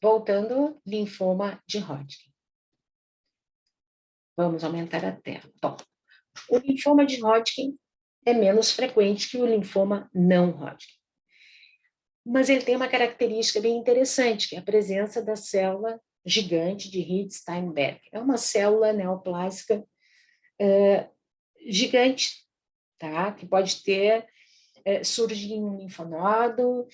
Voltando, linfoma de Hodgkin. Vamos aumentar a tela. Bom, o linfoma de Hodgkin é menos frequente que o linfoma não Hodgkin. Mas ele tem uma característica bem interessante, que é a presença da célula gigante de Reed-Steinberg. É uma célula neoplásica gigante, tá? Que pode ter surgir em um linfonodo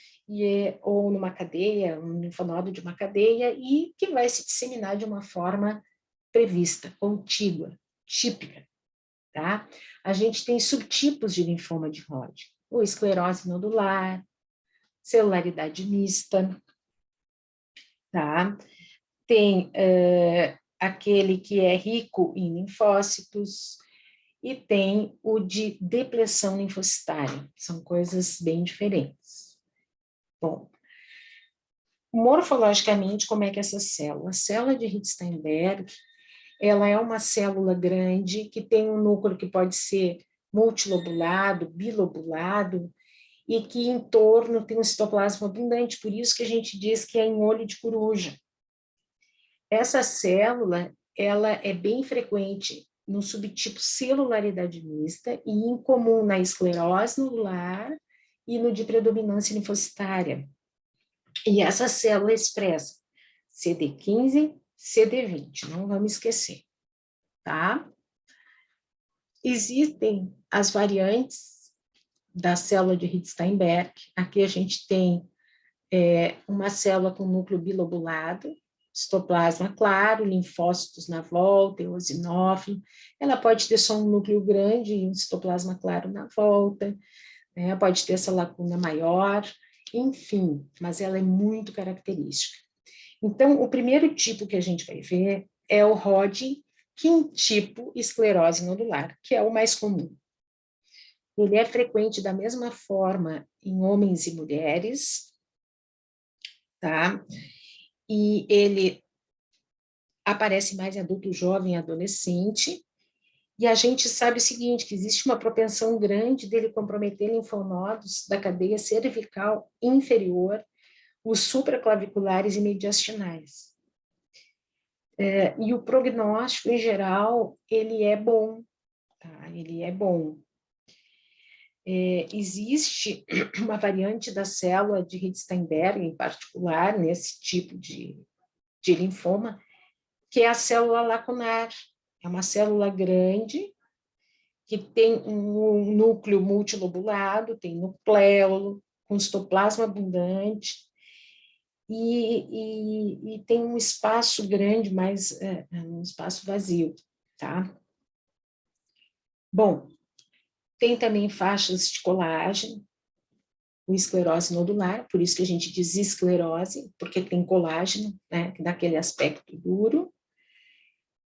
ou numa cadeia, um linfonodo de uma cadeia, e que vai se disseminar de uma forma prevista, contígua, típica, tá? A gente tem subtipos de linfoma de Hodgkin, ou esclerose nodular, celularidade mista, tá? Tem aquele que é rico em linfócitos, e tem o de depressão linfocitária, são coisas bem diferentes. Bom, morfologicamente, como é que é essa célula? A célula de Reed-Steinberg, ela é uma célula grande que tem um núcleo que pode ser multilobulado, bilobulado, e que em torno tem um citoplasma abundante, por isso que a gente diz que é em olho de coruja. Essa célula, ela é bem frequente no subtipo celularidade mista e incomum na esclerose nodular e no de predominância linfocitária. E essa célula expressa CD15, CD20, não vamos esquecer, tá? Existem as variantes da célula de Reed-Steinberg. Aqui a gente tem uma célula com núcleo bilobulado, citoplasma claro, linfócitos na volta, eosinófilo. Ela pode ter só um núcleo grande e um citoplasma claro na volta, né? Pode ter essa lacuna maior, enfim, mas ela é muito característica. Então, o primeiro tipo que a gente vai ver é o Hodgkin tipo esclerose nodular, que é o mais comum. Ele é frequente da mesma forma em homens e mulheres, tá? E ele aparece mais em adulto jovem e adolescente, e a gente sabe o seguinte, que existe uma propensão grande dele comprometer linfonodos da cadeia cervical inferior, os supraclaviculares e mediastinais. E o prognóstico, em geral, ele é bom, tá? Ele é bom. Existe uma variante da célula de Reed-Steinberg, em particular, nesse tipo de linfoma, que é a célula lacunar. É uma célula grande, que tem um núcleo multilobulado, tem nucleolo, com citoplasma abundante, e tem um espaço grande, mas um espaço vazio, tá? Bom, tem também faixas de colágeno, o esclerose nodular, por isso que a gente diz esclerose, porque tem colágeno, né, daquele aspecto duro,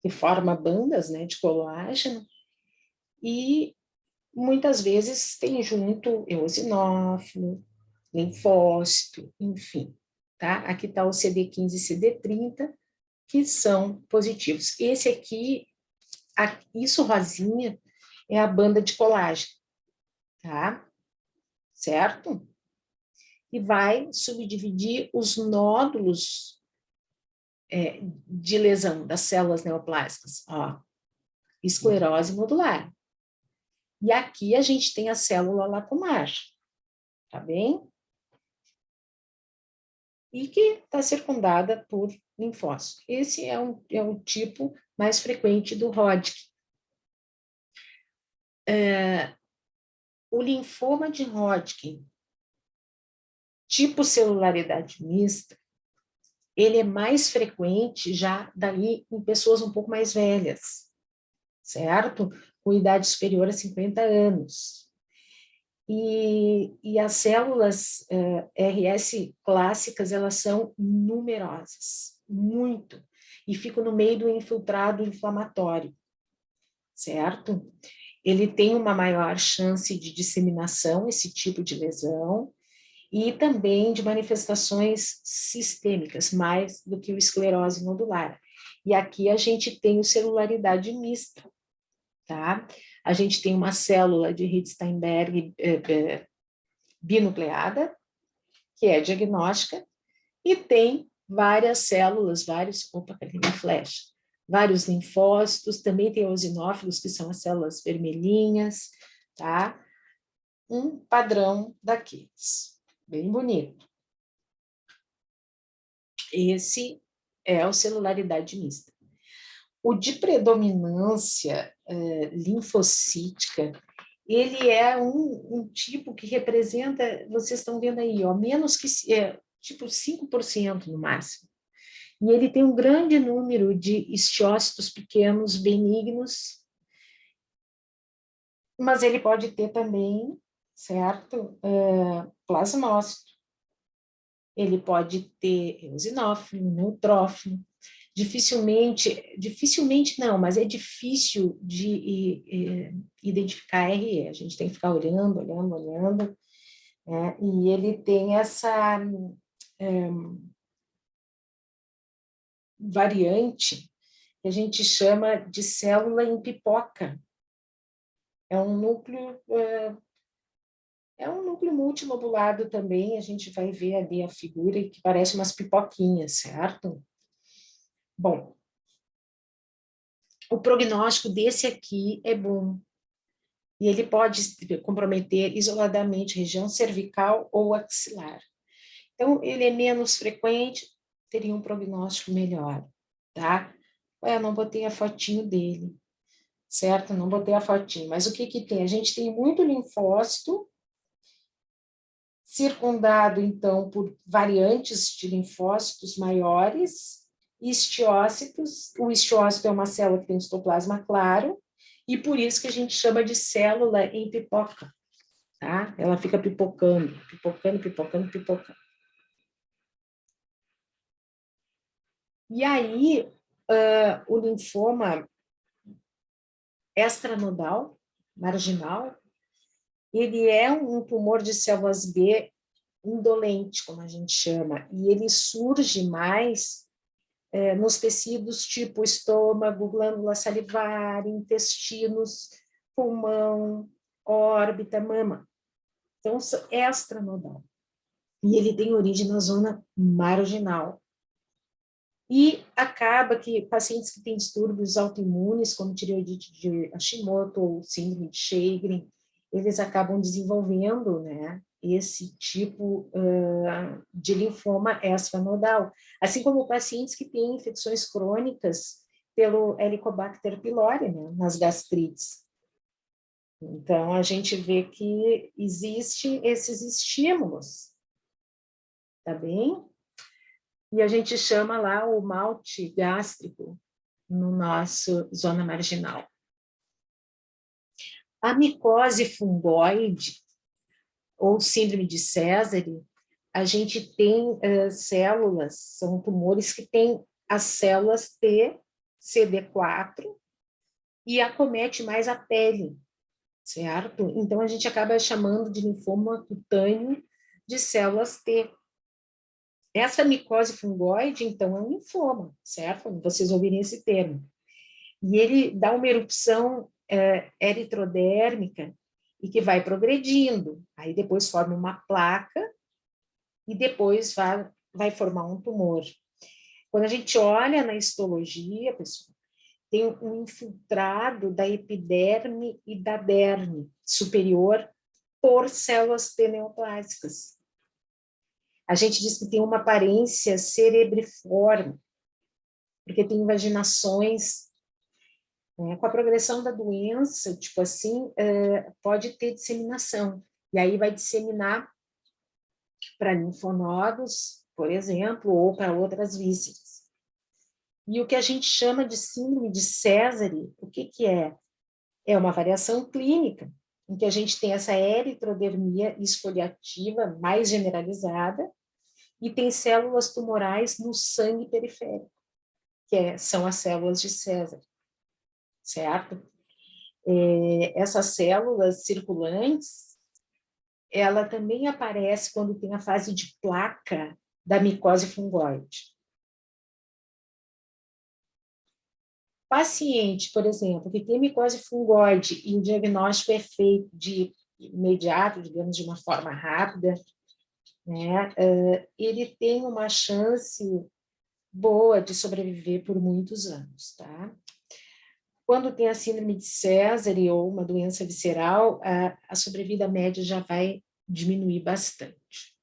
que forma bandas, né, de colágeno, e muitas vezes tem junto eosinófilo, linfócito, enfim, tá? Aqui está o CD15 e CD30, que são positivos. Esse aqui, isso rosinha, é a banda de colágeno, tá? Certo? E vai subdividir os nódulos de lesão das células neoplásicas, ó, esclerose nodular. E aqui a gente tem a célula lacunar, tá bem? E que está circundada por linfócito. Esse é um tipo mais frequente do Hodgkin. O linfoma de Hodgkin, tipo celularidade mista, ele é mais frequente já dali em pessoas um pouco mais velhas, certo? Com idade superior a 50 anos. E as células RS clássicas, elas são numerosas, muito, e ficam no meio do infiltrado inflamatório, certo? Ele tem uma maior chance de disseminação, esse tipo de lesão, e também de manifestações sistêmicas, mais do que o esclerose nodular. E aqui a gente tem o celularidade mista, tá? A gente tem uma célula de Reed-Steinberg binucleada, que é diagnóstica, e tem várias células, opa, cadê minha flecha? Vários linfócitos, também tem eosinófilos, que são as células vermelhinhas, tá? Um padrão daqueles, bem bonito. Esse é a celularidade mista. O de predominância linfocítica, ele é um tipo que representa, vocês estão vendo aí, ó, menos que, tipo 5% no máximo. E ele tem um grande número de estiócitos pequenos, benignos, mas ele pode ter também, certo, plasmócito. Ele pode ter eosinófilo, neutrófilo. Dificilmente não, mas é difícil de identificar RE. A gente tem que ficar olhando, né? E ele tem essa variante que a gente chama de célula em pipoca. É um núcleo multilobulado também, a gente vai ver ali a figura que parece umas pipoquinhas, certo? Bom, o prognóstico desse aqui é bom, e ele pode comprometer isoladamente região cervical ou axilar. Então, ele é menos frequente, teria um prognóstico melhor, tá? Eu não botei a fotinho dele, certo? Não botei a fotinho, mas o que que tem? A gente tem muito linfócito, circundado, então, por variantes de linfócitos maiores, estiócitos. O estiócito é uma célula que tem citoplasma claro, e por isso que a gente chama de célula em pipoca, tá? Ela fica pipocando. E aí, o linfoma extranodal, marginal, ele é um tumor de células B indolente, como a gente chama, e ele surge mais nos tecidos tipo estômago, glândula salivar, intestinos, pulmão, órbita, mama. Então, extranodal. E ele tem origem na zona marginal. E acaba que pacientes que têm distúrbios autoimunes, como tireoidite de Hashimoto ou síndrome de Sjögren, eles acabam desenvolvendo, né, esse tipo de linfoma extranodal. Assim como pacientes que têm infecções crônicas pelo Helicobacter pylori, né, nas gastrites. Então, a gente vê que existem esses estímulos, tá bem? E a gente chama lá o malte gástrico no nosso zona marginal. A micose fungoide, ou síndrome de Sézary, a gente tem células, são tumores que têm as células T, CD4, e acomete mais a pele, certo? Então, a gente acaba chamando de linfoma cutâneo de células T. Essa micose fungoide, então, é um linfoma, certo? Vocês ouvirem esse termo. E ele dá uma erupção eritrodérmica e que vai progredindo. Aí depois forma uma placa e depois vai formar um tumor. Quando a gente olha na histologia, pessoal, tem um infiltrado da epiderme e da derme superior por células T neoplásicas. A gente diz que tem uma aparência cerebriforme, porque tem invaginações, né? Com a progressão da doença, tipo assim, pode ter disseminação, e aí vai disseminar para linfonodos, por exemplo, ou para outras vísceras. E o que a gente chama de síndrome de Sézary, o que que é? É uma variação clínica, em que a gente tem essa eritrodermia esfoliativa mais generalizada, e tem células tumorais no sangue periférico, são as células de Sézary, certo? Essas células circulantes, ela também aparece quando tem a fase de placa da micose fungoide. Paciente, por exemplo, que tem micose fungoide e o diagnóstico é feito de imediato, digamos, de uma forma rápida, né, ele tem uma chance boa de sobreviver por muitos anos, tá? Quando tem a síndrome de Sézare ou uma doença visceral, a sobrevida média já vai diminuir bastante.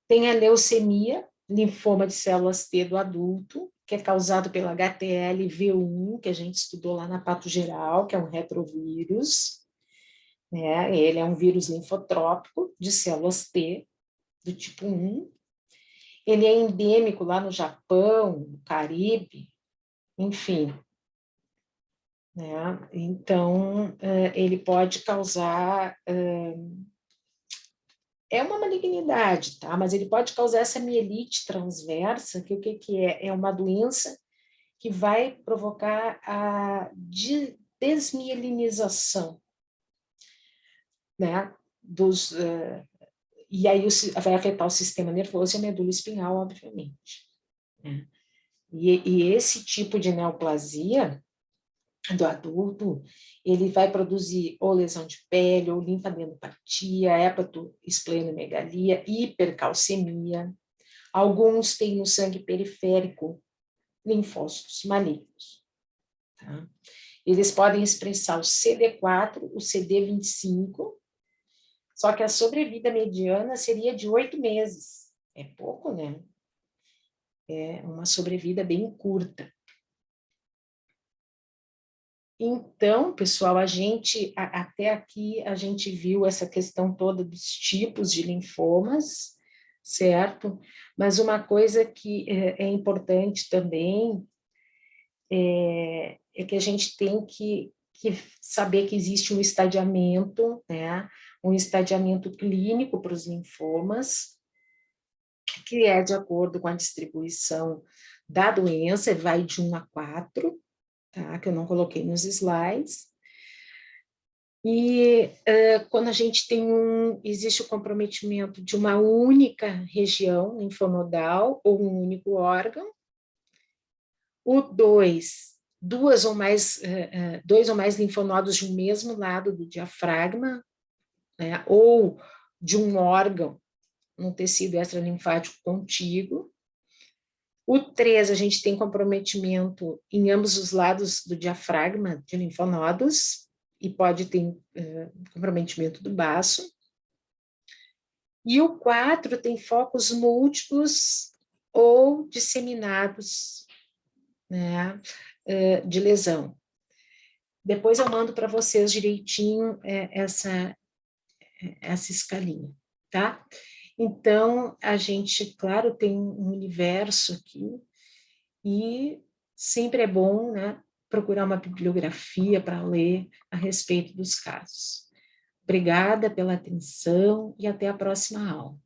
Tem a leucemia, linfoma de células T do adulto, que é causado pelo HTLV1, que a gente estudou lá na Pato Geral, que é um retrovírus, né? Ele é um vírus linfotrópico de células T, do tipo 1. Ele é endêmico lá no Japão, no Caribe, enfim. Né? Então, ele pode causar... É uma malignidade, tá? Mas ele pode causar essa mielite transversa, que o que é? É uma doença que vai provocar a desmielinização, né? E aí vai afetar o sistema nervoso e a medula espinhal, obviamente. Né? E esse tipo de neoplasia do adulto, ele vai produzir ou lesão de pele, ou linfadenopatia, hepatoesplenomegalia, hipercalcemia. Alguns têm no sangue periférico linfócitos malignos. Tá? Eles podem expressar o CD4, o CD25, só que a sobrevida mediana seria de 8 meses. É pouco, né? É uma sobrevida bem curta. Então, pessoal, até aqui, a gente viu essa questão toda dos tipos de linfomas, certo? Mas uma coisa que é importante também é que a gente tem que saber que existe um estadiamento, né? Um estadiamento clínico para os linfomas, que é de acordo com a distribuição da doença, vai de 1 a 4, tá? Que eu não coloquei nos slides. E quando a gente existe o comprometimento de uma única região linfonodal ou um único órgão. O 2, dois ou mais linfonodos de um mesmo lado do diafragma, né, ou de um órgão, um tecido extralinfático contíguo. O 3, a gente tem comprometimento em ambos os lados do diafragma de linfonodos, e pode ter comprometimento do baço. E o 4 tem focos múltiplos ou disseminados, né, de lesão. Depois eu mando para vocês direitinho essa escalinha, tá? Então, a gente, claro, tem um universo aqui, e sempre é bom, né, procurar uma bibliografia para ler a respeito dos casos. Obrigada pela atenção e até a próxima aula.